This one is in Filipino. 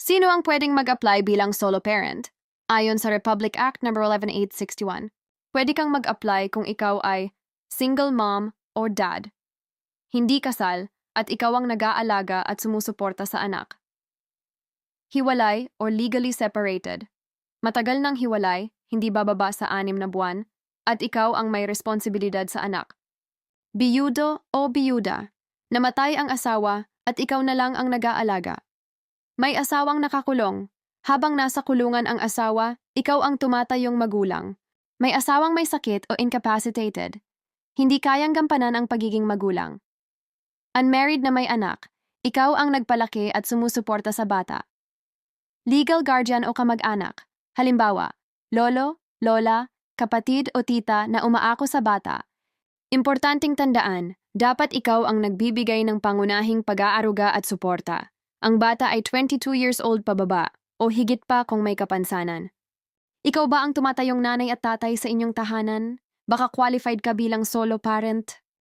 Sino ang pwedeng mag-apply bilang solo parent? Ayon sa Republic Act No. 11861, pwede kang mag-apply kung ikaw ay single mom or dad, hindi kasal, at ikaw ang nag-aalaga at sumusuporta sa anak. Hiwalay or legally separated. Matagal nang hiwalay, hindi bababa sa 6 na buwan, at ikaw ang may responsibilidad sa anak. Biyudo o biyuda. Namatay ang asawa at ikaw na lang ang nag-aalaga. May asawang nakakulong. Habang nasa kulungan ang asawa, ikaw ang tumatayong magulang. May asawang may sakit o incapacitated. Hindi kayang gampanan ang pagiging magulang. Unmarried na may anak, ikaw ang nagpalaki at sumusuporta sa bata. Legal guardian o kamag-anak. Halimbawa, lolo, lola, kapatid o tita na umaako sa bata. Importanteng tandaan, dapat ikaw ang nagbibigay ng pangunahing pag-aaruga at suporta. Ang bata ay 22 years old pababa o higit pa kung may kapansanan. Ikaw ba ang tumatayong nanay at tatay sa inyong tahanan? Baka qualified ka bilang solo parent?